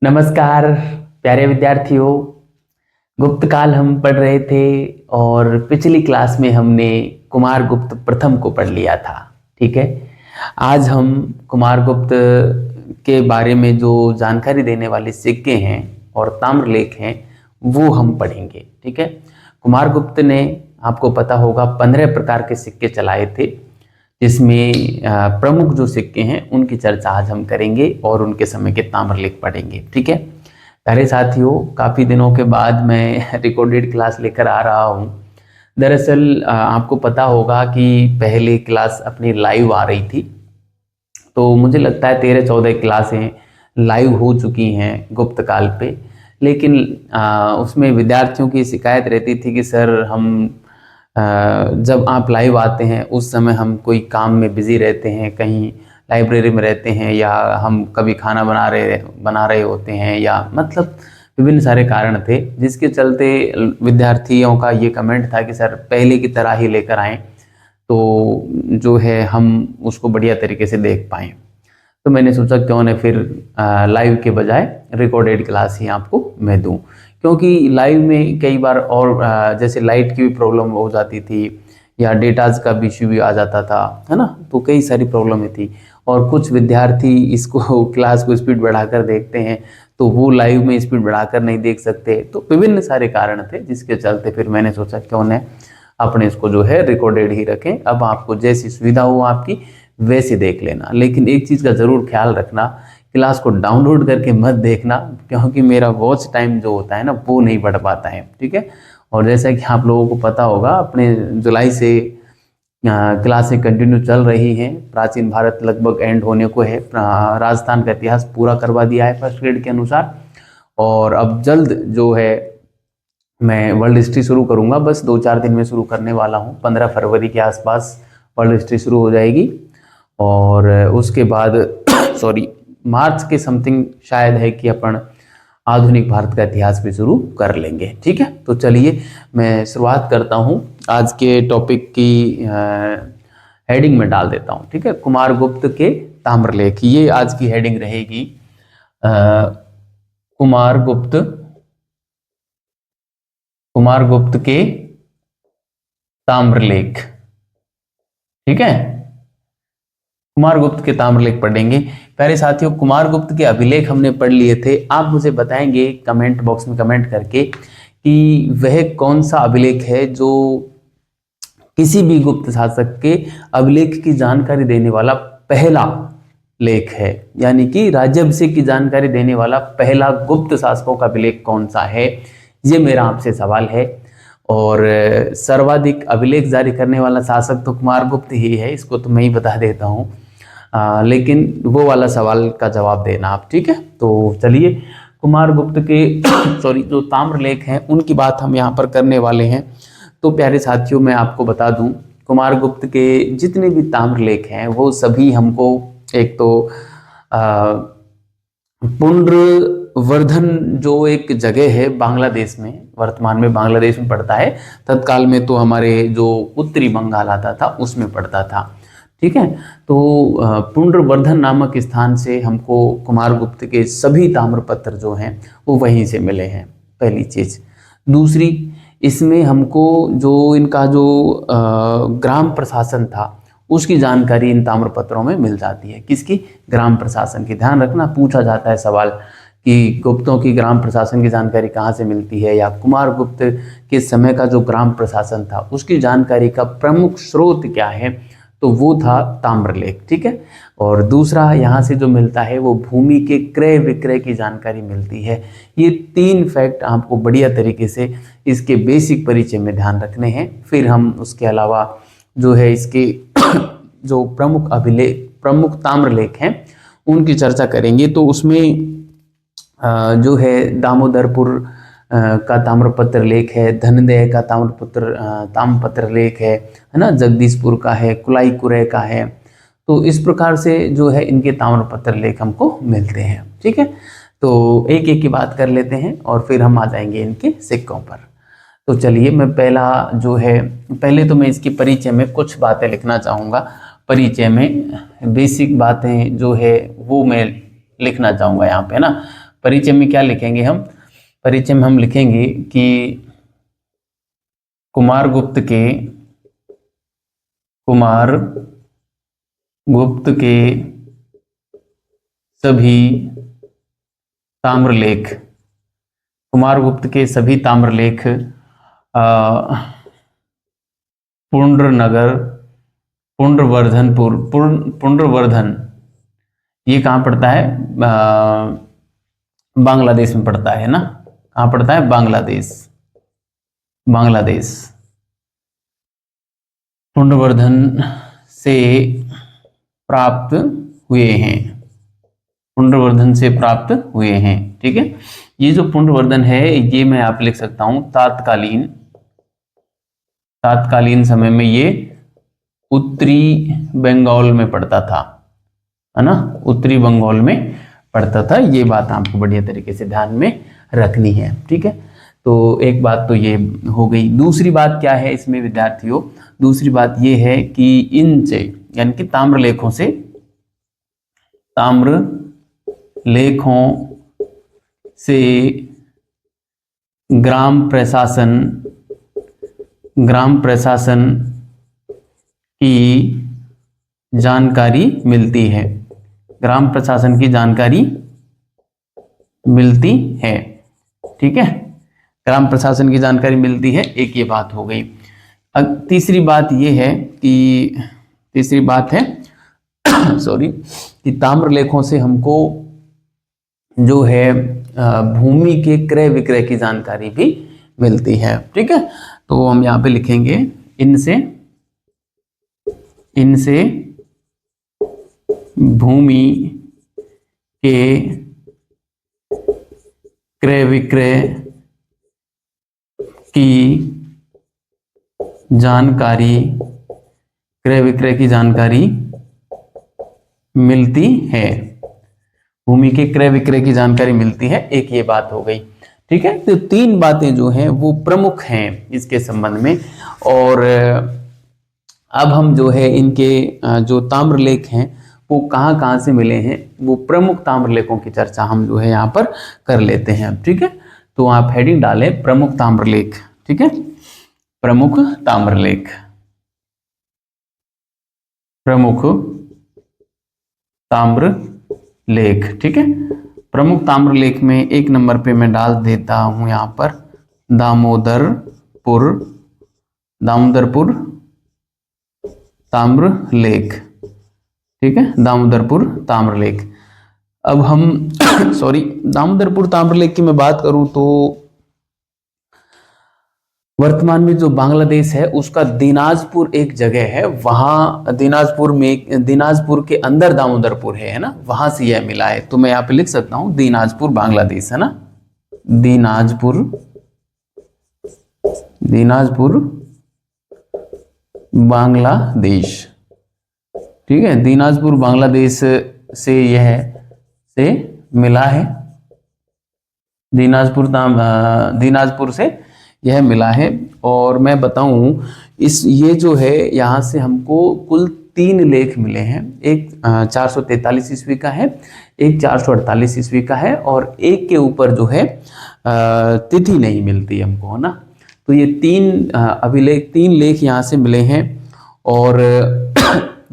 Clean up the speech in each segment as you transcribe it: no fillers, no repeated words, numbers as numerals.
नमस्कार प्यारे विद्यार्थियों। गुप्त काल हम पढ़ रहे थे और पिछली क्लास में हमने कुमारगुप्त प्रथम को पढ़ लिया था। ठीक है, आज हम कुमारगुप्त के बारे में जो जानकारी देने वाले सिक्के हैं और ताम्रलेख हैं वो हम पढ़ेंगे। ठीक है, कुमारगुप्त ने, आपको पता होगा, 15 प्रकार के सिक्के चलाए थे, जिसमें प्रमुख जो सिक्के हैं उनकी चर्चा आज हम करेंगे और उनके समय के ताम्रलेख पढ़ेंगे। ठीक है प्यारे साथियों, काफ़ी दिनों के बाद मैं रिकॉर्डेड क्लास लेकर आ रहा हूँ। दरअसल आपको पता होगा कि पहले क्लास अपनी लाइव आ रही थी, तो मुझे लगता है 13-14 क्लासें लाइव हो चुकी हैं गुप्त काल पे, लेकिन उसमें विद्यार्थियों की शिकायत रहती थी कि सर हम जब आप लाइव आते हैं उस समय हम कोई काम में बिजी रहते हैं, कहीं लाइब्रेरी में रहते हैं, या हम कभी खाना बना रहे होते हैं, या मतलब विभिन्न सारे कारण थे, जिसके चलते विद्यार्थियों का ये कमेंट था कि सर पहले की तरह ही लेकर आएँ तो जो है हम उसको बढ़िया तरीके से देख पाएँ। तो मैंने सोचा क्यों न फिर लाइव के बजाय रिकॉर्डेड क्लास ही आपको मैं दूं, क्योंकि लाइव में कई बार और जैसे लाइट की भी प्रॉब्लम हो जाती थी या डेटाज का भी इश्यू भी आ जाता था, है ना, तो कई सारी प्रॉब्लम थी। और कुछ विद्यार्थी इसको क्लास को स्पीड बढ़ाकर देखते हैं, तो वो लाइव में स्पीड बढ़ाकर नहीं देख सकते, तो विभिन्न सारे कारण थे, जिसके चलते फिर मैंने सोचा क्यों न अपने इसको जो है रिकॉर्डेड ही रखें। अब आपको जैसी सुविधा हो आपकी वैसे देख लेना, लेकिन एक चीज़ का ज़रूर ख्याल रखना, क्लास को डाउनलोड करके मत देखना, क्योंकि मेरा वॉच टाइम जो होता है ना वो नहीं बढ़ पाता है। ठीक है, और जैसा कि आप लोगों को पता होगा, अपने जुलाई से क्लासें कंटिन्यू चल रही हैं। प्राचीन भारत लगभग एंड होने को है, राजस्थान का इतिहास पूरा करवा दिया है फर्स्ट ग्रेड के अनुसार, और अब जल्द जो है मैं वर्ल्ड हिस्ट्री शुरू करूँगा। बस 2-4 दिन में शुरू करने वाला हूँ, 15 फरवरी के आसपास वर्ल्ड हिस्ट्री शुरू हो जाएगी, और उसके बाद सॉरी मार्च के समथिंग शायद है कि अपन आधुनिक भारत का इतिहास भी शुरू कर लेंगे। ठीक है, तो चलिए मैं शुरुआत करता हूँ, आज के टॉपिक की हेडिंग में डाल देता हूँ। ठीक है, कुमारगुप्त के ताम्रलेख, ये आज की हेडिंग रहेगी। कुमारगुप्त के ताम्रलेख। ठीक है, कुमारगुप्त के ताम्रलेख पढ़ेंगे। प्यारे साथियों, कुमारगुप्त के अभिलेख हमने पढ़ लिए थे। आप मुझे बताएंगे कमेंट बॉक्स में कमेंट करके कि वह कौन सा अभिलेख है जो किसी भी गुप्त शासक के अभिलेख की जानकारी देने वाला पहला लेख है, यानी कि राज्याभिषेक की जानकारी देने वाला पहला गुप्त शासकों का अभिलेख कौन सा है, ये मेरा आपसे सवाल है। और सर्वाधिक अभिलेख जारी करने वाला शासक तो कुमारगुप्त ही है, इसको तो मैं ही बता देता हूँ, लेकिन वो वाला सवाल का जवाब देना आप। ठीक है, तो चलिए कुमारगुप्त के सॉरी जो ताम्रलेख हैं उनकी बात हम यहाँ पर करने वाले हैं। तो प्यारे साथियों, मैं आपको बता दूं, कुमारगुप्त के जितने भी ताम्रलेख हैं वो सभी हमको एक तो पुंड्रवर्धन जो एक जगह है बांग्लादेश में, वर्तमान में बांग्लादेश में पड़ता है, तत्काल में तो हमारे जो उत्तरी बंगाल आता था उसमें पड़ता था। ठीक है, तो पुंड्रवर्धन नामक स्थान से हमको कुमारगुप्त के सभी ताम्रपत्र जो हैं वो वहीं से मिले हैं, पहली चीज़। दूसरी, इसमें हमको जो इनका जो ग्राम प्रशासन था उसकी जानकारी इन ताम्रपत्रों में मिल जाती है। किसकी? ग्राम प्रशासन की। ध्यान रखना, पूछा जाता है सवाल कि गुप्तों की ग्राम प्रशासन की जानकारी कहाँ से मिलती है, या कुमारगुप्त के समय का जो ग्राम प्रशासन था उसकी जानकारी का प्रमुख स्रोत क्या है, तो वो था ताम्रलेख। ठीक है, और दूसरा यहाँ से जो मिलता है वो भूमि के क्रय विक्रय की जानकारी मिलती है। ये 3 फैक्ट आपको बढ़िया तरीके से इसके बेसिक परिचय में ध्यान रखने हैं। फिर हम उसके अलावा जो है इसके जो प्रमुख ताम्रलेख हैं उनकी चर्चा करेंगे। तो उसमें जो है दामोदरपुर का ताम्रपत्र लेख है, धनदेह का ताम्रपत्र लेख है ना, जगदीशपुर का है, कुलाई का है। तो इस प्रकार से जो है इनके ताम्रपत्र लेख हमको मिलते हैं। ठीक है, तो एक एक की बात कर लेते हैं और फिर हम आ जाएंगे इनके सिक्कों पर। तो चलिए मैं पहले तो मैं इसके परिचय में कुछ बातें लिखना चाहूँगा। परिचय में बेसिक बातें जो है वो मैं लिखना चाहूँगा यहाँ पे ना। परिचय में क्या लिखेंगे हम? परिचय में हम लिखेंगे कि कुमार गुप्त के सभी ताम्रलेख, कुमार गुप्त के सभी ताम्रलेख पुंड्रवर्धन, ये कहाँ पड़ता है? बांग्लादेश में पड़ता है ना? कहाँ पड़ता है? बांग्लादेश। पुंड्रवर्धन से प्राप्त हुए हैं। ठीक है, ये जो पुंड्रवर्धन है ये मैं आप लिख सकता हूं तात्कालीन समय में ये उत्तरी बंगाल में पड़ता था, है ना? उत्तरी बंगाल में पड़ता था। ये बात आपको बढ़िया तरीके से ध्यान में रखनी है। ठीक है, तो एक बात तो ये हो गई। दूसरी बात क्या है इसमें विद्यार्थियों? दूसरी बात ये है कि इनसे यानी कि ताम्रलेखों से ग्राम प्रशासन की जानकारी मिलती है। ग्राम प्रशासन की जानकारी मिलती है। ठीक है, ग्राम प्रशासन की जानकारी मिलती है। एक ये बात हो गई। अब तीसरी बात ये है कि ताम्रलेखों से हमको जो है भूमि के क्रय विक्रय की जानकारी भी मिलती है। ठीक है, तो हम यहाँ पे लिखेंगे इनसे भूमि के क्रय विक्रय की जानकारी मिलती है। भूमि के क्रय विक्रय की जानकारी मिलती है। एक ये बात हो गई। ठीक है, तो तीन बातें जो हैं वो प्रमुख हैं इसके संबंध में। और अब हम जो है इनके जो ताम्रलेख हैं वो कहाँ कहाँ से मिले हैं, वो प्रमुख ताम्रलेखों की चर्चा हम जो है यहाँ पर कर लेते हैं। ठीक है, तो आप हेडिंग डालें प्रमुख ताम्रलेख। ठीक है, प्रमुख ताम्रलेख। ठीक है, प्रमुख ताम्रलेख में एक नंबर पे मैं डाल देता हूं यहाँ पर दामोदरपुर ताम्रलेख। ठीक है, दामोदरपुर ताम्रलेख। अब हम दामोदरपुर ताम्रलेख की मैं बात करूं तो वर्तमान में जो बांग्लादेश है उसका दिनाजपुर एक जगह है, वहां दिनाजपुर के अंदर दामोदरपुर है ना, वहां से यह मिला है। तो मैं यहाँ पे लिख सकता हूं दिनाजपुर बांग्लादेश, है ना? दिनाजपुर बांग्लादेश। ठीक है, दिनाजपुर बांग्लादेश से मिला है। दिनाजपुर से यह मिला है। और मैं बताऊं ये जो है यहाँ से हमको कुल 3 लेख मिले हैं। एक 443 ईस्वी का है, एक 448 ईस्वी का है, और एक के ऊपर जो है तिथि नहीं मिलती हमको, है ना? तो ये 3 लेख यहाँ से मिले हैं, और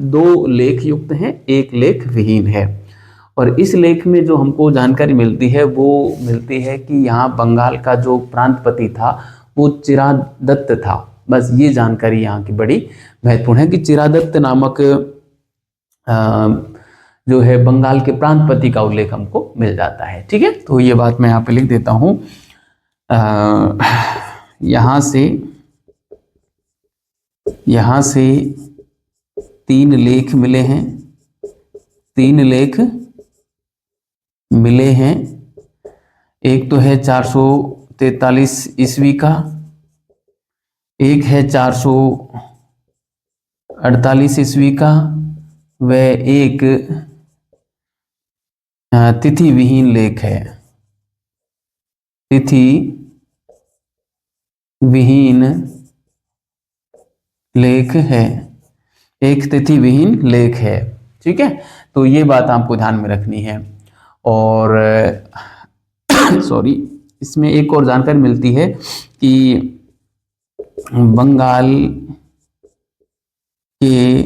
2 लेख युक्त हैं, 1 लेख विहीन है। और इस लेख में जो हमको जानकारी मिलती है वो मिलती है कि यहाँ बंगाल का जो प्रांतपति था वो चिरादत्त था। बस ये जानकारी यहाँ की बड़ी महत्वपूर्ण है कि चिरादत्त नामक जो है बंगाल के प्रांतपति का उल्लेख हमको मिल जाता है। ठीक है, तो ये बात मैं यहाँ पे लिख देता हूँ। यहाँ से 3 लेख मिले हैं। 3 लेख मिले हैं। एक तो है 443 ईस्वी का, एक है 448 ईस्वी का, व एक तिथि विहीन लेख है। तिथि विहीन लेख है, एक तिथि विहीन लेख है। ठीक है, तो ये बात आपको ध्यान में रखनी है। और सॉरी, इसमें एक और जानकारी मिलती है कि बंगाल के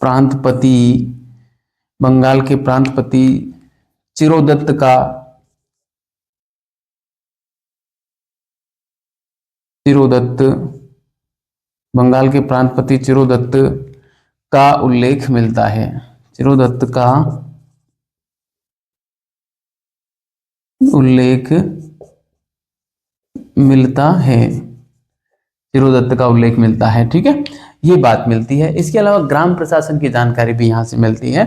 प्रांतपति चिरोदत्त का बंगाल के प्रांतपति चिरोदत्त का उल्लेख मिलता है। चिरोदत्त का उल्लेख मिलता है। चिरोदत्त का उल्लेख मिलता है, ठीक है, ये बात मिलती है। इसके अलावा ग्राम प्रशासन की जानकारी भी यहाँ से मिलती है,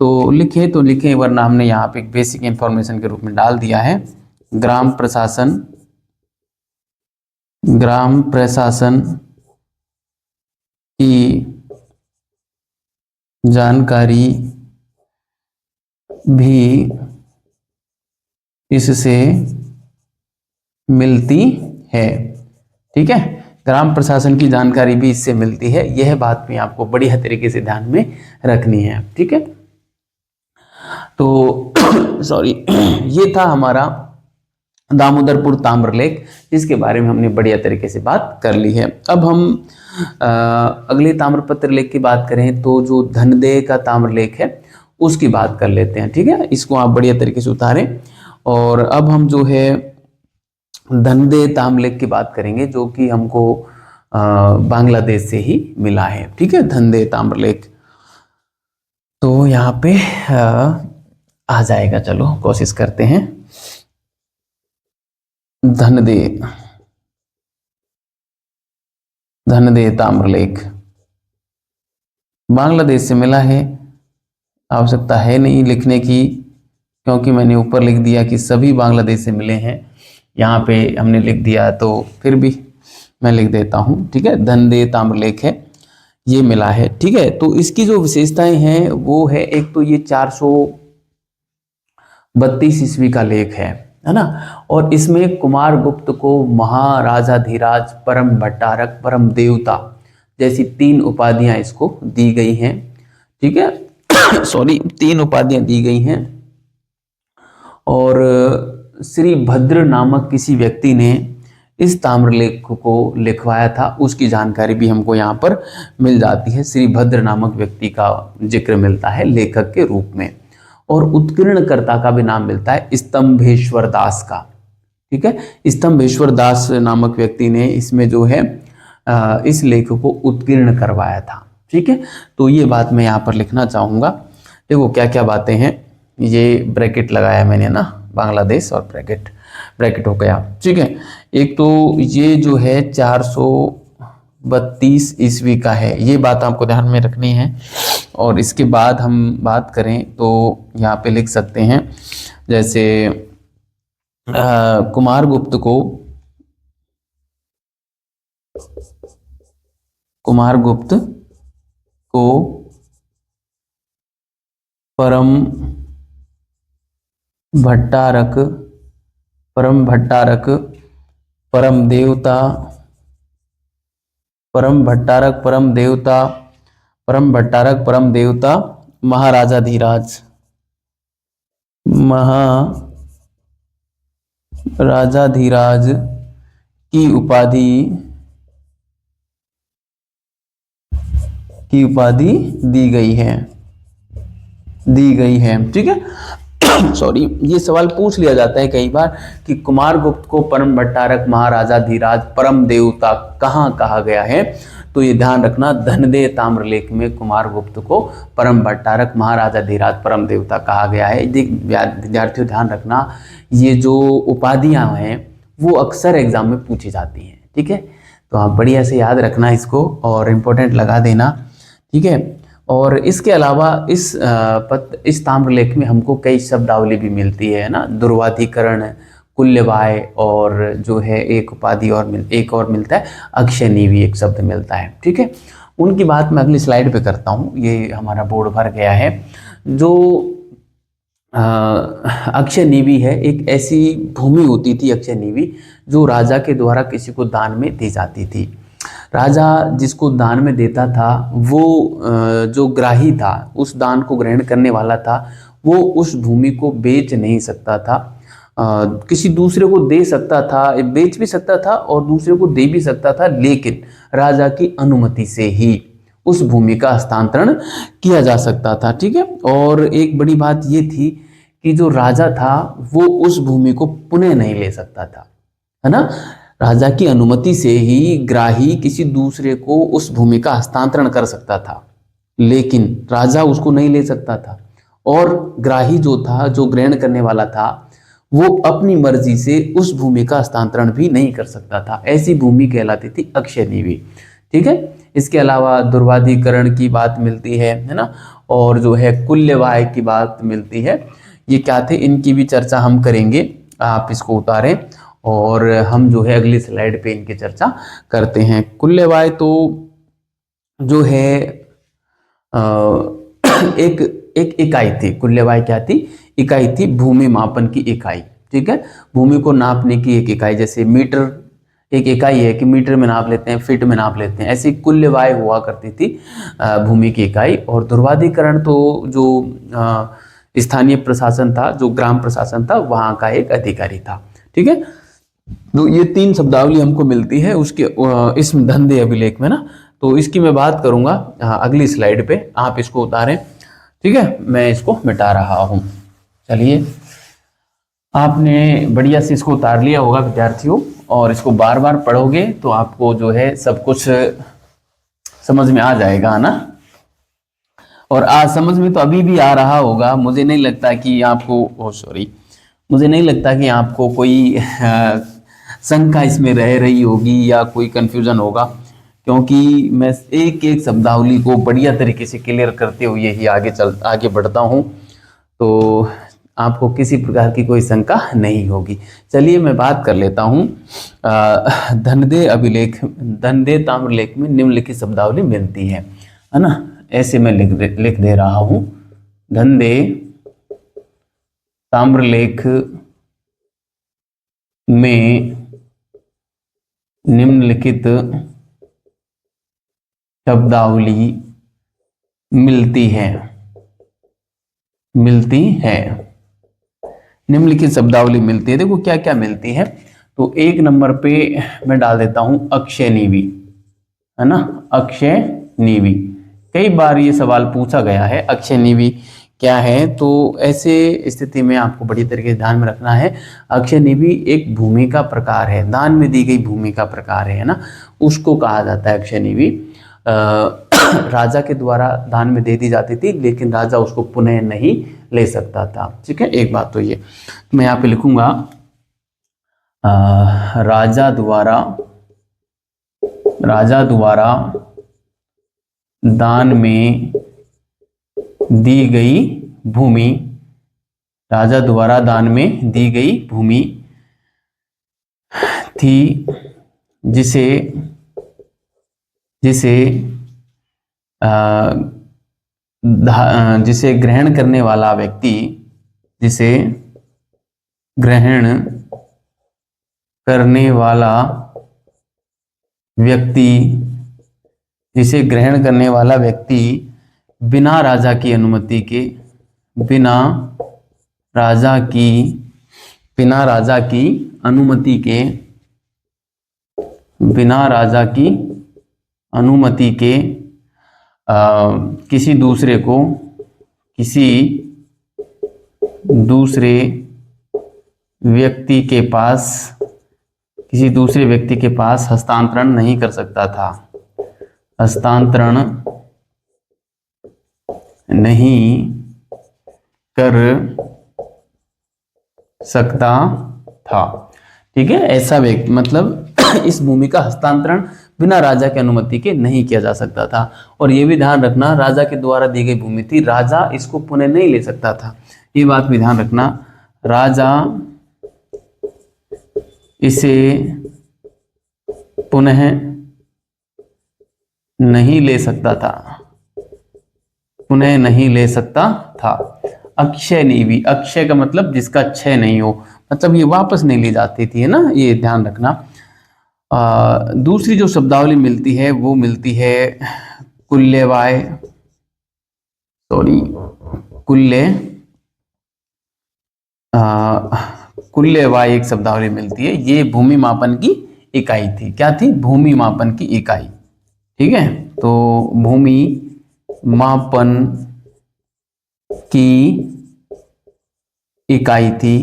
तो लिखें, वरना हमने यहाँ पे एक बेसिक इंफॉर्मेशन के रूप में डाल दिया है। ग्राम प्रशासन की जानकारी भी इससे मिलती है, ठीक है, ग्राम प्रशासन की जानकारी भी इससे मिलती है। यह बात भी आपको बढ़िया तरीके से ध्यान में रखनी है, ठीक है। तो सॉरी, ये था हमारा दामोदरपुर ताम्रलेख, जिसके बारे में हमने बढ़िया तरीके से बात कर ली है। अब हम अगले ताम्रपत्र लेख की बात करें तो जो धनदेय का ताम्रलेख है उसकी बात कर लेते हैं, ठीक है। इसको आप बढ़िया तरीके से उतारें। और अब हम जो है धनदेय ताम्रलेख की बात करेंगे, जो कि हमको बांग्लादेश से ही मिला है, ठीक है, धनदेय ताम्रलेख। तो यहाँ पे आ जाएगा, चलो कोशिश करते हैं। धनदेय ताम्रलेख बांग्लादेश से मिला है। आवश्यकता है नहीं लिखने की, क्योंकि मैंने ऊपर लिख दिया कि सभी बांग्लादेश से मिले हैं। यहाँ पे हमने लिख दिया, तो फिर भी मैं लिख देता हूँ, ठीक है। धनदेय ताम्रलेख है, ये मिला है, ठीक है। तो इसकी जो विशेषताएं हैं वो है, एक तो ये 432 ईस्वी का लेख है ना, और इसमें कुमारगुप्त को महाराजाधिराज, परम भट्टारक, परम देवता जैसी 3 उपाधियां इसको दी गई हैं, ठीक है। सॉरी, 3 उपाधियां दी गई हैं। और श्री भद्र नामक किसी व्यक्ति ने इस ताम्रलेख को लिखवाया था, उसकी जानकारी भी हमको यहाँ पर मिल जाती है। श्री भद्र नामक व्यक्ति का जिक्र मिलता है लेखक के रूप में, और उत्कीर्णकर्ता का भी नाम मिलता है स्तंभेश्वर दास का, ठीक है। स्तंभेश्वर दास नामक व्यक्ति ने इसमें जो है इस लेख को उत्कीर्ण करवाया था, ठीक है। तो ये बात मैं यहाँ पर लिखना चाहूँगा। देखो क्या क्या बातें हैं, ये ब्रैकेट लगाया मैंने ना, बांग्लादेश और ब्रैकेट हो गया, ठीक है। एक तो ये जो है 432 ईस्वी का है, ये बात आपको ध्यान में रखनी है। और इसके बाद हम बात करें तो यहाँ पे लिख सकते हैं, जैसे कुमारगुप्त को परम भट्टारक, परम देवता महाराजाधिराज की उपाधि दी गई है, ठीक है। सॉरी, ये सवाल पूछ लिया जाता है कई बार कि कुमारगुप्त को परम भट्टारक, महाराजाधिराज, परम देवता कहाँ कहा गया है। तो ये ध्यान रखना, धनदेय ताम्रलेख में कुमारगुप्त को परम भट्टारक, महाराजाधिराज, परम देवता कहा गया है। विद्यार्थियों ध्यान रखना, ये जो उपाधियां हैं वो अक्सर एग्जाम में पूछी जाती हैं, ठीक है। तो आप बढ़िया से याद रखना इसको और इम्पोर्टेंट लगा देना, ठीक है। और इसके अलावा इस ताम्रलेख में हमको कई शब्दावली भी मिलती है ना, दुर्वाधिकरण, कुल्यवाय, और जो है एक उपाधि और एक और मिलता है अक्षयनीवी, एक शब्द मिलता है, ठीक है। उनकी बात मैं अगली स्लाइड पे करता हूँ। ये हमारा बोर्ड भर गया है। जो अक्षयनीवी है, एक ऐसी भूमि होती थी अक्षयनीवी, जो राजा के द्वारा किसी को दान में दी जाती थी। राजा जिसको दान में देता था वो जो ग्राही था, उस दान को ग्रहण करने वाला था, वो उस भूमि को बेच नहीं सकता था, किसी दूसरे को दे सकता था, बेच भी सकता था और दूसरे को दे भी सकता था, लेकिन राजा की अनुमति से ही उस भूमि का हस्तांतरण किया जा सकता था। ठीक है। और एक बड़ी बात ये थी कि जो राजा था वो उस भूमि को पुनः नहीं ले सकता था, है ना। राजा की अनुमति से ही ग्राही किसी दूसरे को उस भूमि का हस्तांतरण कर सकता था, लेकिन राजा उसको नहीं ले सकता था। और ग्राही जो था, जो ग्रहण करने वाला था, वो अपनी मर्जी से उस भूमि का हस्तांतरण भी नहीं कर सकता था। ऐसी भूमि कहलाती थी अक्षय नीवी। ठीक है। इसके अलावा दुर्वाधिकरण की बात मिलती है ना, और जो है कुल्यवाय की बात मिलती है। ये क्या थे, इनकी भी चर्चा हम करेंगे। आप इसको उतारें और हम जो है अगली स्लाइड पे इनकी चर्चा करते हैं। कुल्यवाय तो जो है एक एक इकाई थी। कुल्यवाय क्या थी, इकाई थी, भूमि मापन की इकाई। ठीक है। भूमि को नापने की एक इकाई, जैसे मीटर एक इकाई है कि मीटर में नाप लेते हैं, फीट में नाप लेते हैं, ऐसी कुल्यवाय हुआ करती थी भूमि की इकाई। और दुर्वाधिकरण तो जो स्थानीय प्रशासन था, जो ग्राम प्रशासन था, वहां का एक अधिकारी था। ठीक है। तो ये 3 शब्दावली हमको मिलती है उसके इस धंधे अभिलेख में ना। तो इसकी मैं बात करूंगा अगली स्लाइड पे। आप इसको उतारें। ठीक है। मैं इसको मिटा रहा हूं। चलिए, आपने बढ़िया से इसको उतार लिया होगा विद्यार्थियों, और इसको बार बार पढ़ोगे तो आपको जो है सब कुछ समझ में आ जाएगा ना। और आज समझ में तो अभी भी आ रहा होगा। मुझे नहीं लगता कि आपको मुझे नहीं लगता कि आपको कोई शंका इसमें रह रही होगी या कोई कंफ्यूजन होगा, क्योंकि मैं एक एक शब्दावली को बढ़िया तरीके से क्लियर करते हुए ही आगे बढ़ता हूँ, तो आपको किसी प्रकार की कोई शंका नहीं होगी। चलिए, मैं बात कर लेता हूँ। धनदे ताम्रलेख में निम्नलिखित शब्दावली मिलती है ना। ऐसे मैं लिख दे रहा हूँ। धनदे ताम्रलेख में निम्नलिखित शब्दावली मिलती है। निम्नलिखित शब्दावली मिलती है। देखो क्या क्या मिलती है। तो 1 नंबर पे मैं डाल देता हूं अक्षय नीवी, है ना। अक्षय नीवी, कई बार ये सवाल पूछा गया है, अक्षय नीवी क्या है। तो ऐसे स्थिति में आपको बड़ी तरीके से ध्यान में रखना है। अक्षय नीवी एक भूमि का प्रकार है, दान में दी गई भूमि का प्रकार है ना, उसको कहा जाता है अक्षय नीवी। राजा के द्वारा दान में दे दी जाती थी, लेकिन राजा उसको पुनः नहीं ले सकता था। ठीक है। एक बात तो ये मैं यहाँ पे लिखूंगा, राजा द्वारा दान में दी गई भूमि, राजा द्वारा दान में दी गई भूमि थी, जिसे ग्रहण करने वाला व्यक्ति, जिसे ग्रहण करने वाला व्यक्ति बिना राजा की अनुमति के, बिना राजा की अनुमति के किसी दूसरे व्यक्ति के पास हस्तांतरण नहीं कर सकता था। हस्तांतरण नहीं कर सकता था। ठीक है। ऐसा व्यक्ति मतलब इस भूमि का हस्तांतरण बिना राजा की अनुमति के नहीं किया जा सकता था। और यह भी ध्यान रखना, राजा के द्वारा दी गई भूमि थी, राजा इसको पुनः नहीं ले सकता था। ये बात भी ध्यान रखना, राजा इसे पुनः नहीं ले सकता था। अक्षय नीवी, अक्षय का मतलब जिसका क्षय नहीं हो, मतलब ये वापस नहीं ली जाती थी, है ना। ये ध्यान रखना। दूसरी जो शब्दावली मिलती है वो मिलती है कुल्यवाय, तुल्यवाही एक शब्दावली मिलती है। ये भूमि मापन की इकाई थी। क्या थी? भूमि मापन की इकाई। ठीक है, तो भूमि मापन की इकाई थी।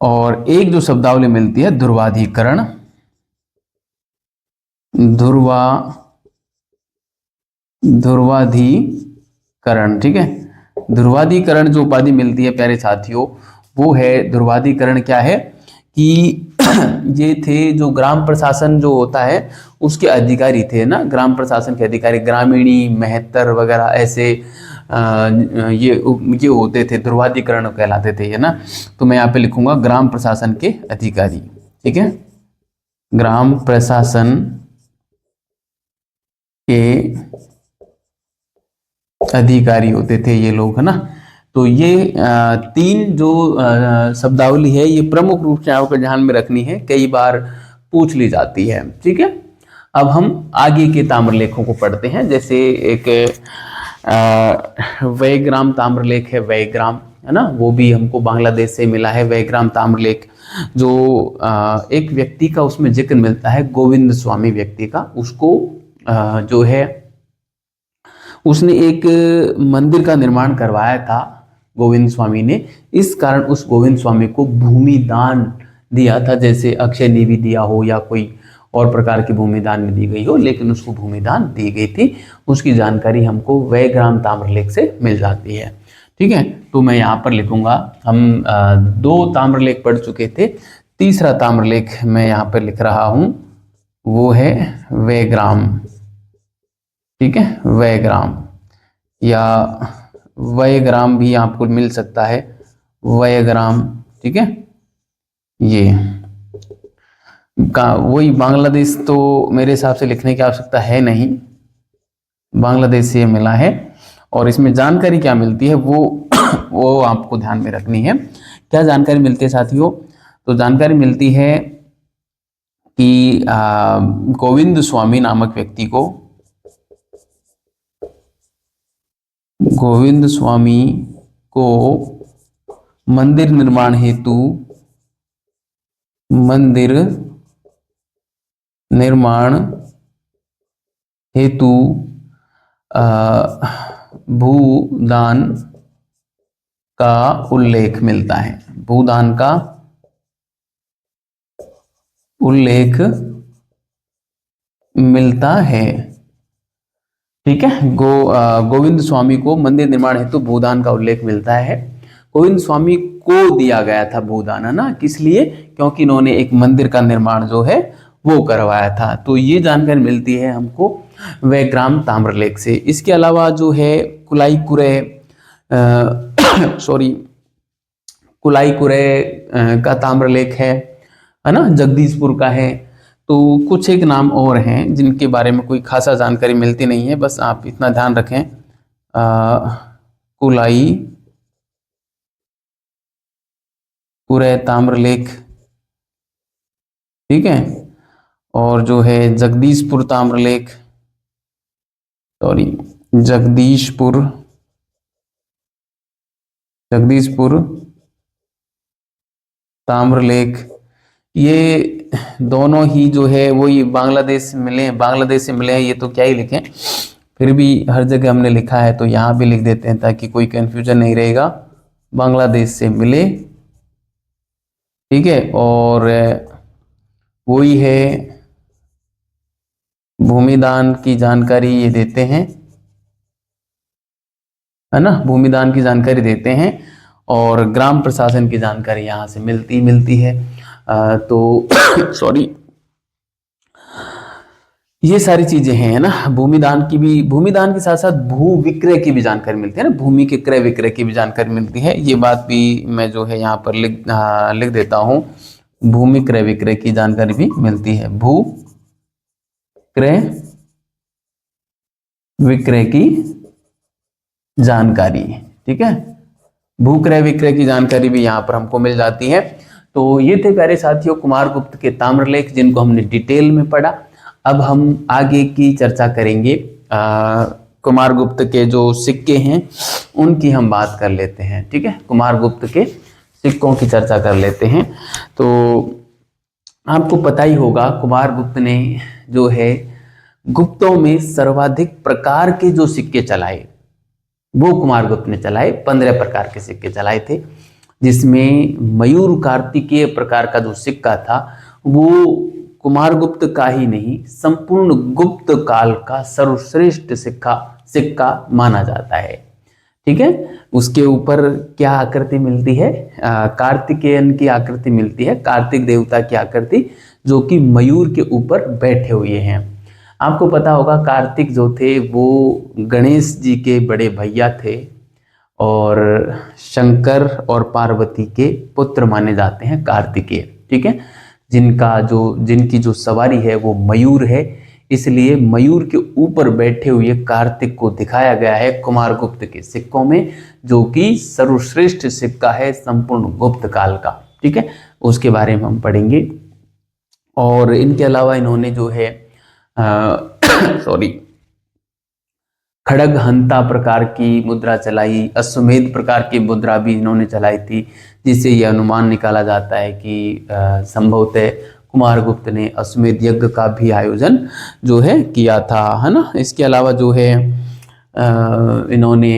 और एक जो शब्दावली मिलती है ध्रुवाधिकरण, ध्रुवाधिकरण। ठीक है, ध्रुवाधिकरण जो उपाधि मिलती है प्यारे साथियों, वो है ध्रुवाधिकरण। क्या है कि ये थे जो ग्राम प्रशासन जो होता है उसके अधिकारी थे ना, ग्राम प्रशासन के अधिकारी, ग्रामीणी, मेहतर वगैरह ऐसे ये होते थे, ध्रुवाधिकरण कहलाते थे ये ना। तो मैं यहाँ पे लिखूंगा ग्राम प्रशासन के अधिकारी। ठीक है, ग्राम प्रशासन के अधिकारी होते थे ये लोग, है ना। तो ये तीन जो शब्दावली है ये प्रमुख रूप से आपको ध्यान में रखनी है, कई बार पूछ ली जाती है। ठीक है, अब हम आगे के ताम्रलेखों को पढ़ते हैं। जैसे एक वैग्राम ताम्रलेख है, वैग्राम, है ना, वो भी हमको बांग्लादेश से मिला है। वैग्राम ताम्रलेख जो एक व्यक्ति का उसमें जिक्र मिलता है, गोविंद स्वामी व्यक्ति का। उसको जो है उसने एक मंदिर का निर्माण करवाया था गोविंद स्वामी ने। इस कारण उस गोविंद स्वामी को भूमि दान दिया था, जैसे अक्षय निधि दिया हो या कोई और प्रकार की भूमि दान में दी गई हो, लेकिन उसको भूमि दान दी गई थी। उसकी जानकारी हमको वैग्राम ताम्रलेख से मिल जाती है। ठीक है, तो मैं यहाँ पर लिखूंगा, हम 2 ताम्रलेख पढ़ चुके थे, तीसरा ताम्रलेख मैं यहाँ पर लिख रहा हूं, वो है वैग्राम। ठीक है, वैग्राम या वैग्राम भी आपको मिल सकता है, वैग्राम। ठीक है, ये का वही बांग्लादेश तो मेरे हिसाब से लिखने की आवश्यकता है नहीं, बांग्लादेश से मिला है। और इसमें जानकारी क्या मिलती है वो आपको ध्यान में रखनी है। क्या जानकारी मिलती है साथियों? तो जानकारी मिलती है कि गोविंद स्वामी नामक व्यक्ति को, गोविंद स्वामी को मंदिर निर्माण हेतु भूदान का उल्लेख मिलता है, भूदान का उल्लेख मिलता है। ठीक है, गोविंद स्वामी को मंदिर निर्माण हेतु भूदान का उल्लेख मिलता है। गोविंद स्वामी को दिया गया था भूदान, है ना, किस लिए? क्योंकि इन्होंने एक मंदिर का निर्माण जो है वो करवाया था। तो ये जानकारी मिलती है हमको वैग्राम ताम्रलेख से। इसके अलावा जो है कुलाई कुरे का ताम्रलेख है ना, जगदीशपुर का है। तो कुछ एक नाम और हैं जिनके बारे में कोई खासा जानकारी मिलती नहीं है, बस आप इतना ध्यान रखें, कुलाई ताम्रलेख। ठीक है, और जो है जगदीशपुर ताम्रलेख, जगदीशपुर ताम्रलेख, ये दोनों ही जो है वही बांग्लादेश से मिले हैं। ये तो क्या ही लिखें, फिर भी हर जगह हमने लिखा है तो यहाँ भी लिख देते हैं ताकि कोई कंफ्यूजन नहीं रहेगा। बांग्लादेश से मिले, ठीक है, और वही है भूमिदान की जानकारी ये देते हैं, है ना, भूमिदान की जानकारी देते हैं और ग्राम प्रशासन की जानकारी यहाँ से मिलती है। तो सॉरी, ये सारी चीजें हैं, है ना। भूमिदान के साथ साथ भू विक्रय की भी जानकारी मिलती है ना, भूमि के क्रय विक्रय की भी जानकारी मिलती है। ये बात भी मैं जो है यहाँ पर लिख देता हूँ, भूमि क्रय विक्रय की जानकारी भी मिलती है, भू क्रय विक्रय की जानकारी। ठीक है, भू क्रय विक्रय की जानकारी भी यहाँ पर हमको मिल जाती है। तो ये थे प्यारे साथियों कुमारगुप्त के ताम्रलेख, जिनको हमने डिटेल में पढ़ा। अब हम आगे की चर्चा करेंगे, कुमारगुप्त के जो सिक्के हैं उनकी हम बात कर लेते हैं। ठीक है, कुमारगुप्त के सिक्कों की चर्चा कर लेते हैं। तो आपको पता ही होगा कुमारगुप्त ने जो है गुप्तों में सर्वाधिक प्रकार के जो सिक्के चलाए वो कुमारगुप्त ने चलाए। 15 प्रकार के सिक्के चलाए थे, जिसमें मयूर कार्तिकेय प्रकार का जो सिक्का था वो कुमारगुप्त का ही नहीं संपूर्ण गुप्त काल का सर्वश्रेष्ठ सिक्का माना जाता है। ठीक है, उसके ऊपर क्या आकृति मिलती है? कार्तिकेयन की आकृति मिलती है, कार्तिक देवता की आकृति, जो कि मयूर के ऊपर बैठे हुए हैं। आपको पता होगा कार्तिक जो थे वो गणेश जी के बड़े भैया थे और शंकर और पार्वती के पुत्र माने जाते हैं कार्तिकेय। ठीक है, जिनकी जो सवारी है वो मयूर है, इसलिए मयूर के ऊपर बैठे हुए कार्तिक को दिखाया गया है कुमारगुप्त के सिक्कों में, जो कि सर्वश्रेष्ठ सिक्का है संपूर्ण गुप्त काल का। ठीक है, उसके बारे में हम पढ़ेंगे। और इनके अलावा इन्होंने जो है खड़ग हंता प्रकार की मुद्रा चलाई, अश्वमेध प्रकार की मुद्रा भी इन्होंने चलाई थी, जिससे यह अनुमान निकाला जाता है कि संभवतः कुमारगुप्त ने अश्वमेध यज्ञ का भी आयोजन जो है किया था, है ना। इसके अलावा जो है इन्होंने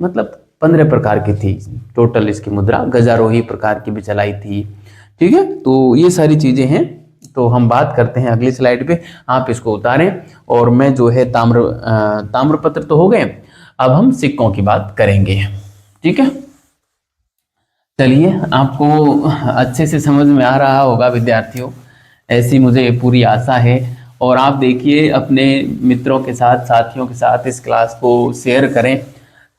मतलब 15 प्रकार की थी टोटल इसकी मुद्रा, गजारोही प्रकार की भी चलाई थी। ठीक है, तो ये सारी चीजें हैं। तो हम बात करते हैं अगली स्लाइड पे, आप इसको उतारें और मैं जो है ताम्रपत्र तो हो गए, अब हम सिक्कों की बात करेंगे। ठीक है, चलिए, आपको अच्छे से समझ में आ रहा होगा विद्यार्थियों, ऐसी मुझे पूरी आशा है। और आप देखिए अपने मित्रों के साथ, साथियों के साथ इस क्लास को शेयर करें,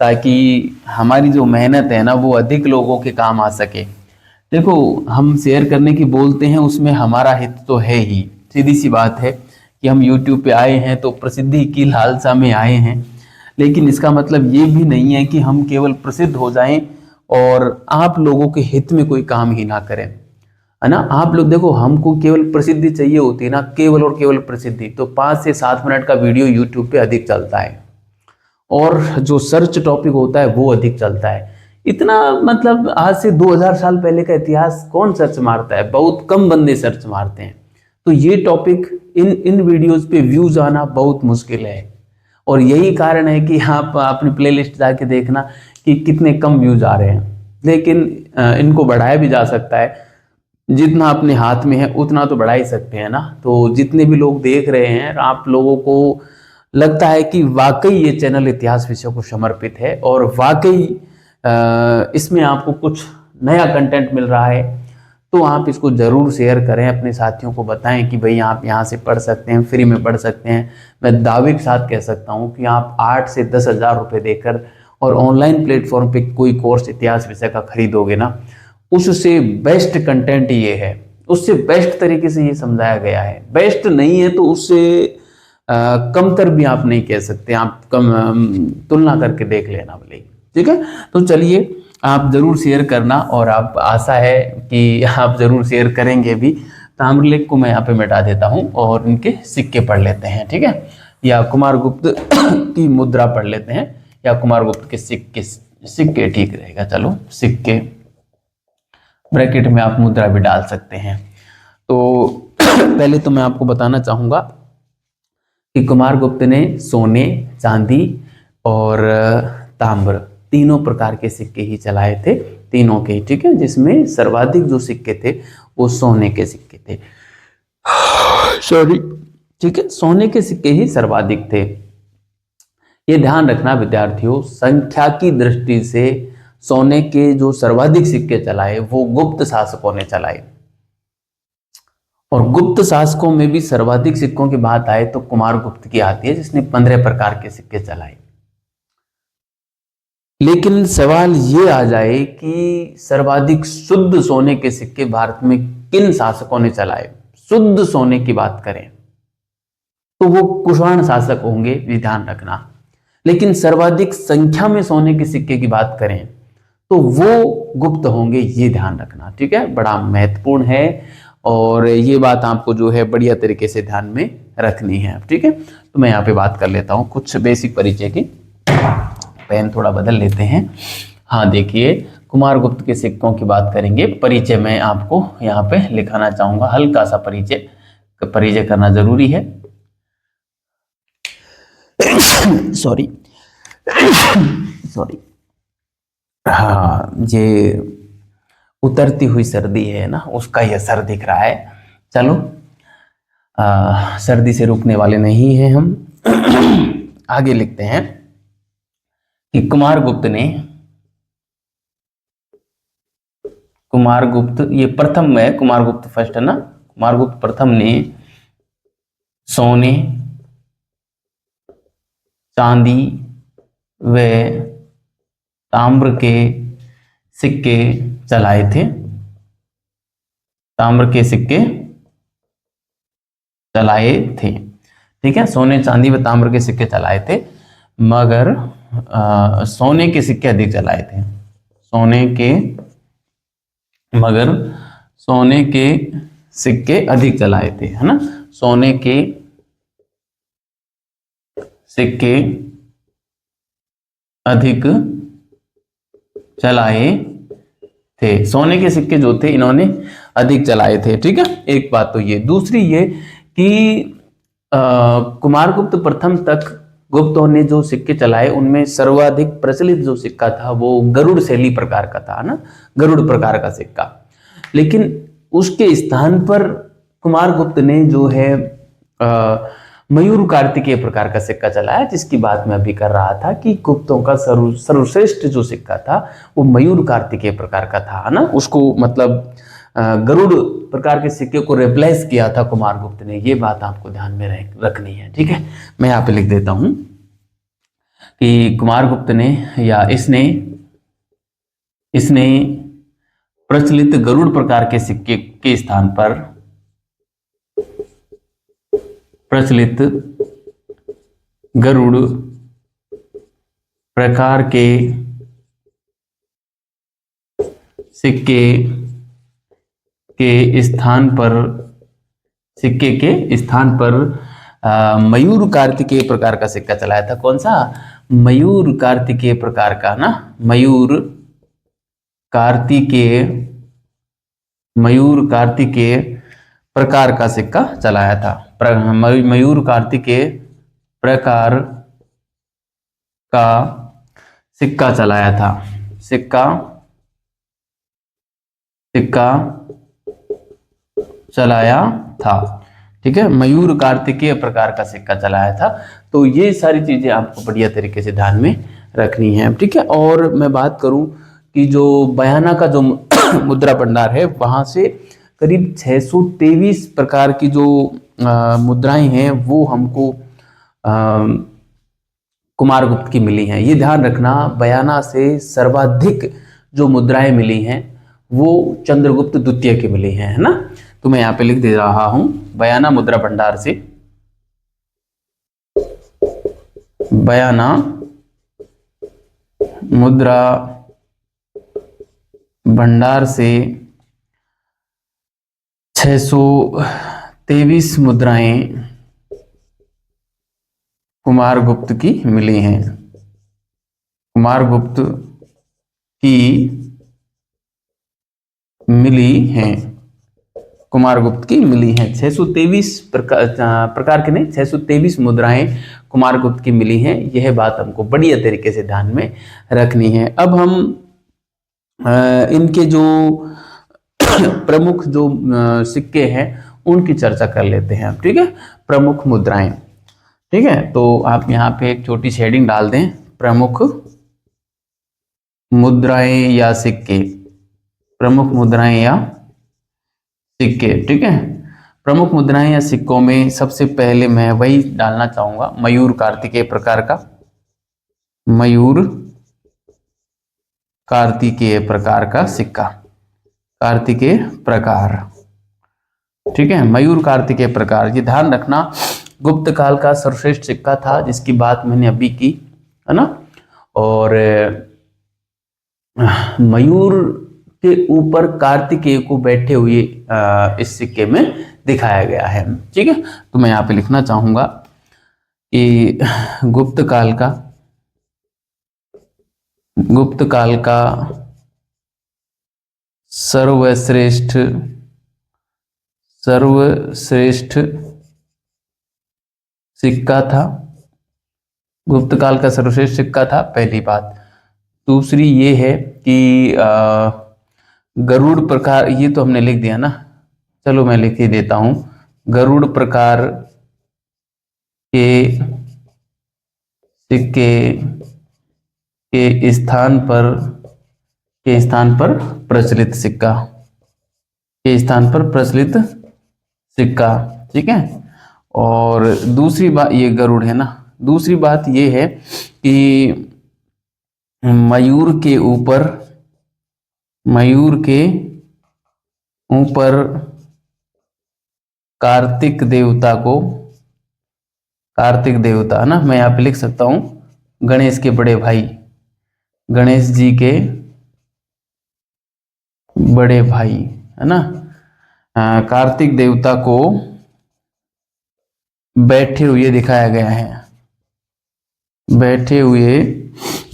ताकि हमारी जो मेहनत है ना वो अधिक लोगों के काम आ सके। देखो, हम शेयर करने की बोलते हैं, उसमें हमारा हित तो है ही, सीधी सी बात है कि हम YouTube पे आए हैं तो प्रसिद्धि की लालसा में आए हैं, लेकिन इसका मतलब ये भी नहीं है कि हम केवल प्रसिद्ध हो जाएं और आप लोगों के हित में कोई काम ही ना करें, है ना। आप लोग देखो, हमको केवल प्रसिद्धि चाहिए होती है ना, केवल और केवल प्रसिद्धि, तो 5 से 7 मिनट का वीडियो YouTube पे अधिक चलता है और जो सर्च टॉपिक होता है वो अधिक चलता है। इतना मतलब आज से 2000 साल पहले का इतिहास कौन सर्च मारता है? बहुत कम बंदे सर्च मारते हैं। तो ये टॉपिक इन वीडियोस पे व्यूज आना बहुत मुश्किल है, और यही कारण है कि आप अपनी प्लेलिस्ट जाके देखना कि कितने कम व्यूज आ रहे हैं। लेकिन इनको बढ़ाया भी जा सकता है, जितना अपने हाथ में है उतना तो बढ़ा ही सकते हैं ना। तो जितने भी लोग देख रहे हैं, आप लोगों को लगता है कि वाकई ये चैनल इतिहास विषय को समर्पित है और वाकई इसमें आपको कुछ नया कंटेंट मिल रहा है, तो आप इसको जरूर शेयर करें, अपने साथियों को बताएं कि भाई आप यहाँ से पढ़ सकते हैं, फ्री में पढ़ सकते हैं। मैं दावे के साथ कह सकता हूँ कि आप 8 से 10 हज़ार रुपये देकर और ऑनलाइन प्लेटफॉर्म पे कोई कोर्स इतिहास विषय का खरीदोगे ना, उससे बेस्ट कंटेंट ये है, उससे बेस्ट तरीके से ये समझाया गया है। बेस्ट नहीं है तो उससे कमतर भी आप नहीं कह सकते, आप कम तुलना करके देख लेना भले। ठीक है, तो चलिए, आप जरूर शेयर करना, और आप आशा है कि आप जरूर शेयर करेंगे भी। ताम्रलेख को मैं यहाँ पे मिटा देता हूँ और इनके सिक्के पढ़ लेते हैं। ठीक है, या कुमारगुप्त की मुद्रा पढ़ लेते हैं, या कुमारगुप्त के सिक्के ठीक रहेगा। चलो, सिक्के ब्रैकेट में आप मुद्रा भी डाल सकते हैं। तो पहले तो मैं आपको बताना चाहूंगा कि कुमारगुप्त ने सोने, चांदी और ताम्र तीनों प्रकार के सिक्के ही चलाए थे, तीनों के। ठीक है, जिसमें सर्वाधिक जो सिक्के थे वो सोने के सिक्के थे। सॉरी, ठीक है, सोने के सिक्के ही सर्वाधिक थे। ये ध्यान रखना विद्यार्थियों, संख्या की दृष्टि से सोने के जो सर्वाधिक सिक्के चलाए वो गुप्त शासकों ने चलाए, और गुप्त शासकों में भी सर्वाधिक सिक्कों की बात आए तो कुमारगुप्त की आती है, जिसने 15 प्रकार के सिक्के चलाए। लेकिन सवाल ये आ जाए कि सर्वाधिक शुद्ध सोने के सिक्के भारत में किन शासकों ने चलाए? शुद्ध सोने की बात करें तो वो कुषाण शासक होंगे, ये ध्यान रखना। लेकिन सर्वाधिक संख्या में सोने के सिक्के की बात करें तो वो गुप्त होंगे, ये ध्यान रखना। ठीक है, बड़ा महत्वपूर्ण है, और ये बात आपको जो है बढ़िया तरीके से ध्यान में रखनी है। ठीक है, तो मैं यहाँ पे बात कर लेता हूँ कुछ बेसिक परिचय की। पेन थोड़ा बदल लेते हैं। हाँ, देखिए, कुमारगुप्त के सिक्कों की बात करेंगे। परिचय मैं आपको यहाँ पे लिखाना चाहूंगा, हल्का सा परिचय करना जरूरी है। सॉरी सॉरी, हाँ, ये उतरती हुई सर्दी है ना, उसका ये असर दिख रहा है। चलो, सर्दी से रुकने वाले नहीं हैं हम। आगे लिखते हैं कि कुमारगुप्त ये प्रथम है, कुमारगुप्त फर्स्ट है ना, कुमारगुप्त प्रथम ने सोने, चांदी व ताम्र के सिक्के चलाए थे। ताम्र के सिक्के चलाए थे, ठीक है। सोने, चांदी व ताम्र के सिक्के चलाए थे, मगर सोने के सिक्के अधिक चलाए थे। मगर सोने के सिक्के अधिक चलाए थे, है ना। सोने के सिक्के अधिक चलाए थे, सोने के सिक्के जो थे इन्होंने अधिक चलाए थे, ठीक है। एक बात तो ये, दूसरी ये कि कुमारगुप्त प्रथम तक गुप्तों ने जो सिक्के चलाए उनमें सर्वाधिक प्रचलित जो सिक्का था वो गरुड़ शैली प्रकार का था ना, गरुड़ प्रकार का सिक्का। लेकिन उसके स्थान पर कुमारगुप्त ने जो है मयूर कार्तिकेय प्रकार का सिक्का चलाया, जिसकी बात मैं अभी कर रहा था कि गुप्तों का सर्वश्रेष्ठ जो सिक्का था वो मयूर कार्तिकेय प्रकार का था ना। उसको मतलब गरुड़ प्रकार के सिक्के को रिप्लेस किया था कुमारगुप्त ने, ये बात आपको ध्यान में रखनी है, ठीक है। मैं यहाँ पे लिख देता हूं कि कुमारगुप्त ने या इसने प्रचलित गरुड़ प्रकार के सिक्के के स्थान पर प्रचलित गरुड़ प्रकार के सिक्के के स्थान पर मयूर कार्तिकेय प्रकार का सिक्का चलाया था। कौन सा? मयूर कार्तिकेय प्रकार का ना, मयूर कार्तिकेय प्रकार का सिक्का चलाया था। मयूर कार्तिकेय प्रकार का सिक्का चलाया था। सिक्का चलाया था, ठीक है। मयूर कार्तिकेय प्रकार का सिक्का चलाया था। तो ये सारी चीजें आपको बढ़िया तरीके से ध्यान में रखनी है, ठीक है। और मैं बात करूं कि जो बयाना का जो मुद्रा भंडार है वहां से करीब 623 प्रकार की जो मुद्राएं हैं वो हमको कुमारगुप्त की मिली हैं। ये ध्यान रखना, बयाना से सर्वाधिक जो मुद्राएं मिली हैं वो चंद्रगुप्त द्वितीय की मिली हैं, है ना। तो मैं यहाँ पे लिख दे रहा हूं, बयाना मुद्रा भंडार से 623 मुद्राएं कुमारगुप्त की मिली हैं। कुमारगुप्त की मिली हैं 623 प्रकार के नहीं, 623 मुद्राएं कुमारगुप्त की मिली हैं। यह बात हमको बढ़िया तरीके से ध्यान में रखनी है। अब हम इनके जो प्रमुख जो सिक्के हैं उनकी चर्चा कर लेते हैं, ठीक है। प्रमुख मुद्राएं, ठीक है। तो आप यहाँ पे एक छोटी सी हेडिंग डाल दें, प्रमुख मुद्राएं या सिक्के, प्रमुख मुद्राएं या सिक्के, ठीक है। प्रमुख मुद्राएं या सिक्कों में सबसे पहले मैं वही डालना चाहूंगा, मयूर कार्तिकेय प्रकार का, मयूर कार्तिकेय प्रकार का सिक्का, कार्तिकेय प्रकार, ठीक है। मयूर कार्तिकेय प्रकार, ये ध्यान रखना गुप्त काल का सर्वश्रेष्ठ सिक्का था, जिसकी बात मैंने अभी की, है ना। और मयूर के ऊपर कार्तिकेय को बैठे हुए इस सिक्के में दिखाया गया है, ठीक है। तो मैं यहाँ पे लिखना चाहूंगा कि गुप्त काल का सर्वश्रेष्ठ सर्वश्रेष्ठ सिक्का था, गुप्त काल का सर्वश्रेष्ठ सिक्का था, पहली बात। दूसरी ये है कि गरुड़ प्रकार, ये तो हमने लिख दिया ना, चलो मैं लिख ही देता हूं। गरुड़ प्रकार के सिक्के के स्थान पर प्रचलित सिक्का, के स्थान पर प्रचलित सिक्का, ठीक है। और दूसरी बात, ये गरुड़ है ना, दूसरी बात ये है कि मयूर के ऊपर कार्तिक देवता है ना, मैं यहाँ पे लिख सकता हूं गणेश के बड़े भाई, गणेश जी के बड़े भाई, है ना, कार्तिक देवता को बैठे हुए दिखाया गया है, बैठे हुए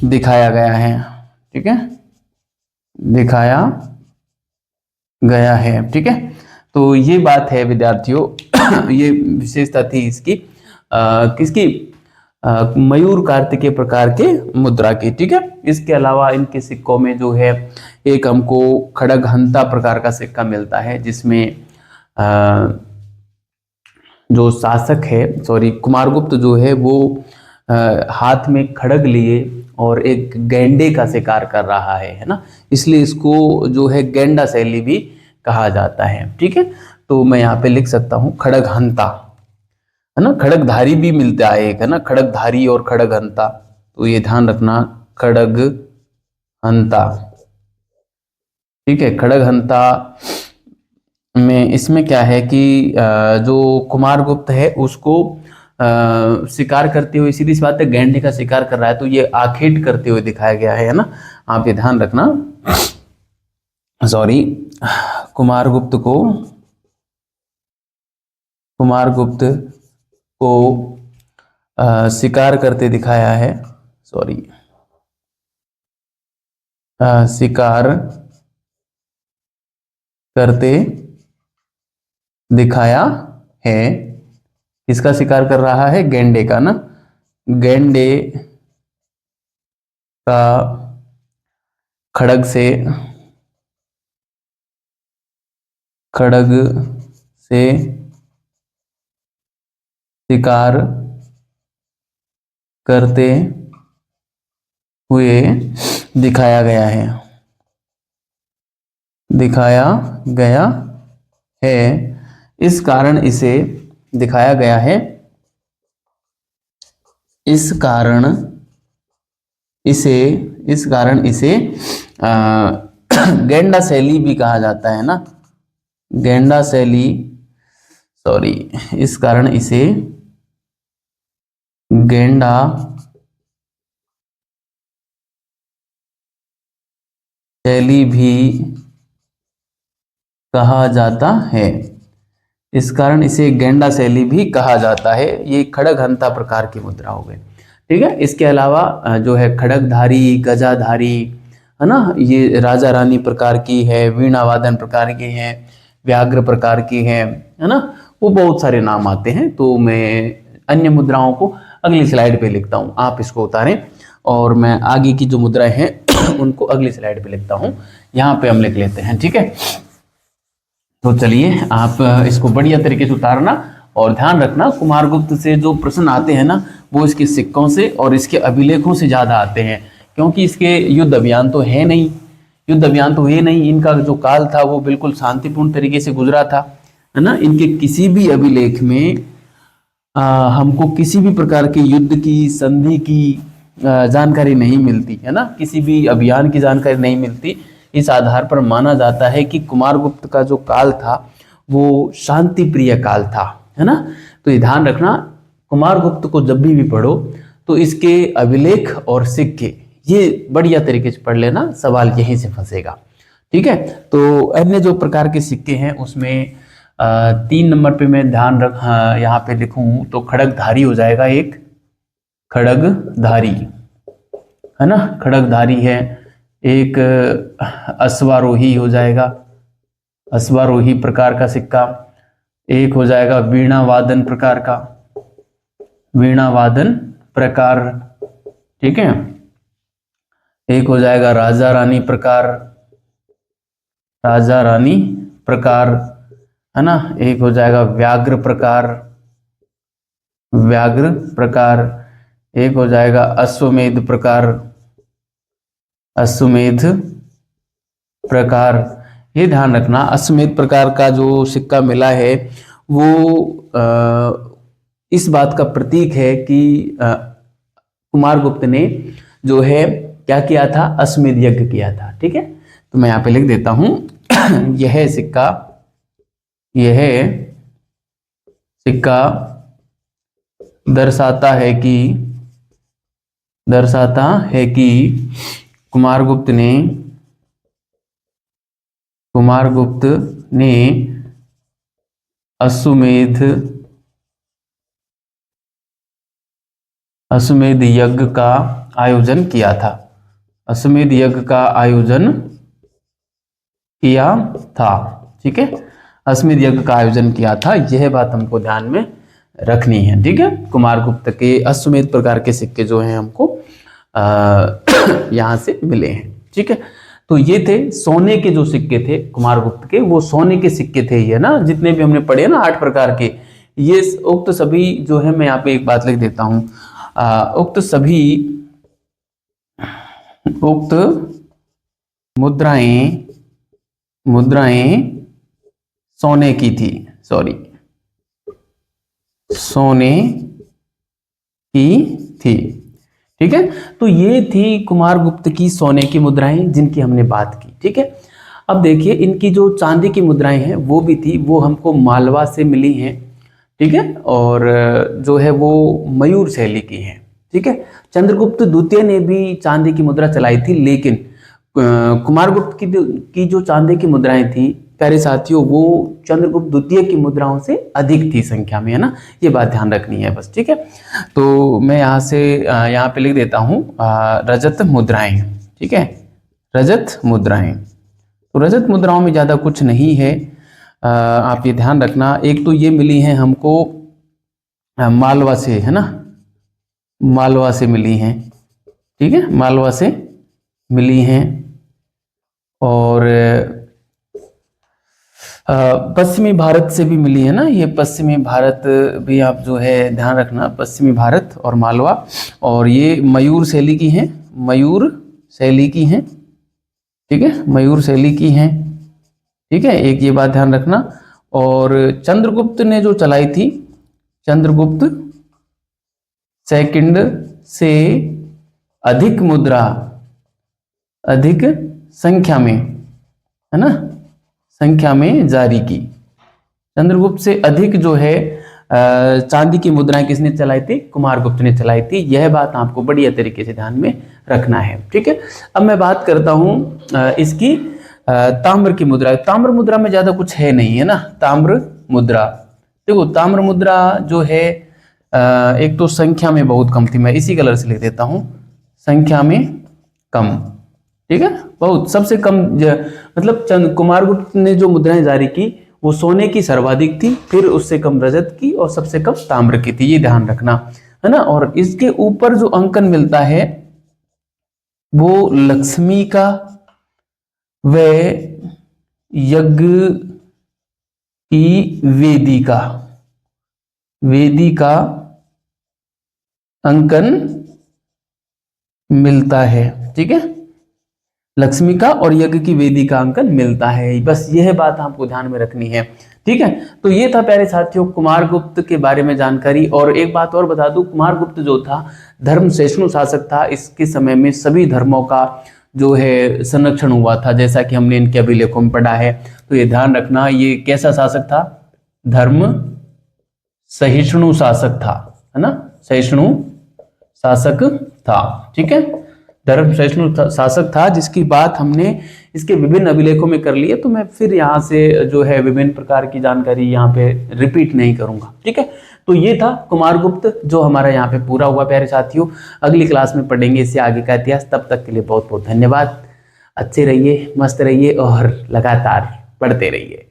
दिखाया गया है, ठीक है, दिखाया गया है, ठीक है। तो ये बात है विद्यार्थियों, ये विशेषता थी इसकी, किसकी, मयूर कार्तिकेय प्रकार के मुद्रा की, ठीक है। इसके अलावा इनके सिक्कों में जो है एक हमको खड़गहंता प्रकार का सिक्का मिलता है, जिसमें जो शासक है, सॉरी कुमारगुप्त जो है वो हाथ में खड़ग लिए और एक गैंडे का शिकार कर रहा है ना, इसलिए इसको जो है गैंडा शैली भी कहा जाता है, ठीक है। तो मैं यहाँ पे लिख सकता हूँ खड़गहंता, है ना, खड़गधारी भी मिलता है एक, है ना, खड़गधारी और खड़गहंता, तो ये ध्यान रखना, खड़गहंता, ठीक है। खड़गहंता में इसमें क्या है कि जो कुमारगुप्त है उसको शिकार करते हुए, सीधी सी बात है, गैंडे का शिकार कर रहा है, तो ये आखेट करते हुए दिखाया गया है ना, आप ये ध्यान रखना, सॉरी, कुमारगुप्त को शिकार करते दिखाया है, सॉरी, शिकार करते दिखाया है, किसका शिकार कर रहा है, गैंडे का ना, गैंडे का खड़ग से शिकार करते हुए दिखाया गया है, इस कारण इसे दिखाया गया है, इस कारण इसे गैंडा शैली भी कहा जाता है ना, गैंडा शैली, सॉरी, इस कारण इसे गैंडा शैली भी कहा जाता है, इस कारण इसे गैंडा शैली भी कहा जाता है। ये खड़गहंता प्रकार की मुद्रा हो गई, ठीक है। इसके अलावा जो है खड़गधारी, गजाधारी, है ना, ये राजा रानी प्रकार की है, वीणा वादन प्रकार की है, व्याघ्र प्रकार की है ना, वो बहुत सारे नाम आते हैं। तो मैं अन्य मुद्राओं को अगली स्लाइड पे लिखता हूँ, आप इसको उतारें और मैं आगे की जो मुद्राएं हैं उनको अगली स्लाइड पे लिखता हूँ, यहाँ पे हम लिख लेते हैं, ठीक है। तो चलिए आप इसको बढ़िया तरीके से उतारना और ध्यान रखना, कुमारगुप्त से जो प्रश्न आते हैं ना, वो इसके सिक्कों से और इसके अभिलेखों से ज्यादा आते हैं, क्योंकि इसके युद्ध अभियान तो है नहीं, इनका जो काल था वो बिल्कुल शांतिपूर्ण तरीके से गुजरा था, है ना। इनके किसी भी अभिलेख में हमको किसी भी प्रकार के युद्ध की, संधि की जानकारी नहीं मिलती, है ना, किसी भी अभियान की जानकारी नहीं मिलती। इस आधार पर माना जाता है कि कुमारगुप्त का जो काल था वो शांति प्रिय काल था, है ना। तो ये ध्यान रखना, कुमारगुप्त को जब भी पढ़ो तो इसके अभिलेख और सिक्के ये बढ़िया तरीके से पढ़ लेना, सवाल यहीं से फंसेगा, ठीक है। तो अन्य जो प्रकार के सिक्के हैं उसमें 3 नंबर पे मैं ध्यान रख यहाँ पे लिखूं तो खड़गधारी हो जाएगा, एक खड़गधारी, है ना, खड़गधारी है, एक अश्वारोही हो जाएगा, अश्वारोही प्रकार का सिक्का। एक हो जाएगा वीणा वादन प्रकार का, वीणा वादन प्रकार, ठीक है। एक हो जाएगा राजा रानी प्रकार, राजा रानी प्रकार, है ना। एक हो जाएगा व्याघ्र प्रकार, व्याघ्र प्रकार। एक हो जाएगा अश्वमेध प्रकार, अश्वमेध प्रकार। ये ध्यान रखना, अश्वमेध प्रकार का जो सिक्का मिला है वो इस बात का प्रतीक है कि कुमारगुप्त ने जो है क्या किया था, अश्वमेध यज्ञ किया था, ठीक है। तो मैं यहाँ पे लिख देता हूं यह सिक्का, यह सिक्का दर्शाता है कि कुमारगुप्त ने अश्वमेध यज्ञ का आयोजन किया था, अश्वमेध यज्ञ का आयोजन किया था, ठीक है। अश्वमेध यज्ञ का आयोजन किया था, यह बात हमको ध्यान में रखनी है, ठीक है। कुमारगुप्त के अश्वमेध प्रकार के सिक्के जो हैं हमको यहां से मिले हैं, ठीक है। तो ये थे सोने के जो सिक्के थे कुमारगुप्त के, वो सोने के सिक्के थे, ये ना जितने भी हमने पढ़े ना 8 प्रकार के, ये उक्त सभी जो है, मैं यहाँ पे एक बात लिख देता हूं, उक्त मुद्राएं सोने की थी, सोने की थी, ठीक है। तो ये थी कुमारगुप्त की सोने की मुद्राएं जिनकी हमने बात की, ठीक है। अब देखिए इनकी जो चांदी की मुद्राएं हैं वो भी थी, वो हमको मालवा से मिली हैं, ठीक है। और जो है वो मयूर शैली की हैं, ठीक है। चंद्रगुप्त द्वितीय ने भी चांदी की मुद्रा चलाई थी, लेकिन कुमारगुप्त की जो चांदी की मुद्राएं थी प्यारे साथियों, वो चंद्रगुप्त द्वितीय की मुद्राओं से अधिक थी संख्या में, है ना। ये बात ध्यान रखनी है बस, ठीक है। तो मैं यहाँ पे लिख देता हूँ रजत मुद्राएं, ठीक है, रजत मुद्राएं। तो रजत मुद्राओं में ज़्यादा कुछ नहीं है, आप ये ध्यान रखना। एक तो ये मिली हैं हमको मालवा से, है ना, मालवा से मिली हैं, ठीक है, मालवा से मिली हैं। और पश्चिमी भारत से भी मिली है ना, ये पश्चिमी भारत भी आप जो है ध्यान रखना, पश्चिमी भारत और मालवा। और ये मयूर शैली की हैं, मयूर शैली की हैं, ठीक है, मयूर शैली की हैं, ठीक है, एक ये बात ध्यान रखना। और चंद्रगुप्त ने जो चलाई थी, चंद्रगुप्त सेकंड से अधिक मुद्रा, अधिक संख्या में, है ना, संख्या में जारी की। चंद्रगुप्त से अधिक जो है चांदी की मुद्राएं किसने चलाई थी, कुमारगुप्त ने चलाई थी। यह बात आपको बढ़िया तरीके से ध्यान में रखना है, ठीक है। अब मैं बात करता हूं इसकी ताम्र की मुद्रा। ताम्र मुद्रा में ज्यादा कुछ है नहीं, है ना। ताम्र मुद्रा, देखो ताम्र मुद्रा जो है एक तो संख्या में बहुत कम थी, मैं इसी कलर से लिख देता हूं, संख्या में कम, ठीक है, बहुत सबसे कम मतलब कुमारगुप्त ने जो मुद्राएं जारी की वो सोने की सर्वाधिक थी, फिर उससे कम रजत की और सबसे कम ताम्र की थी, ये ध्यान रखना, है ना। और इसके ऊपर जो अंकन मिलता है वो लक्ष्मी का व यज्ञ की वेदी का अंकन मिलता है, ठीक है, लक्ष्मी का और यज्ञ की वेदी का अंकन मिलता है। बस यह बात आपको ध्यान में रखनी है, ठीक है। तो ये था प्यारे साथियों कुमारगुप्त के बारे में जानकारी। और एक बात और बता दूं, कुमारगुप्त जो था धर्म सहिष्णु शासक था। इसके समय में सभी धर्मों का जो है संरक्षण हुआ था, जैसा कि हमने इनके अभिलेखों में पढ़ा है। तो ये ध्यान रखना, ये कैसा शासक था, धर्म सहिष्णु शासक था, है ना, सहिष्णु शासक था, ठीक है, धर्म सहिष्णु शासक था, जिसकी बात हमने इसके विभिन्न अभिलेखों में कर ली है। तो मैं फिर यहाँ से जो है विभिन्न प्रकार की जानकारी यहाँ पे रिपीट नहीं करूंगा, ठीक है। तो ये था कुमारगुप्त जो हमारा यहाँ पे पूरा हुआ प्यारे साथियों। अगली क्लास में पढ़ेंगे इससे आगे का इतिहास। तब तक के लिए बहुत बहुत धन्यवाद। अच्छे रहिए, मस्त रहिए और लगातार पढ़ते रहिए।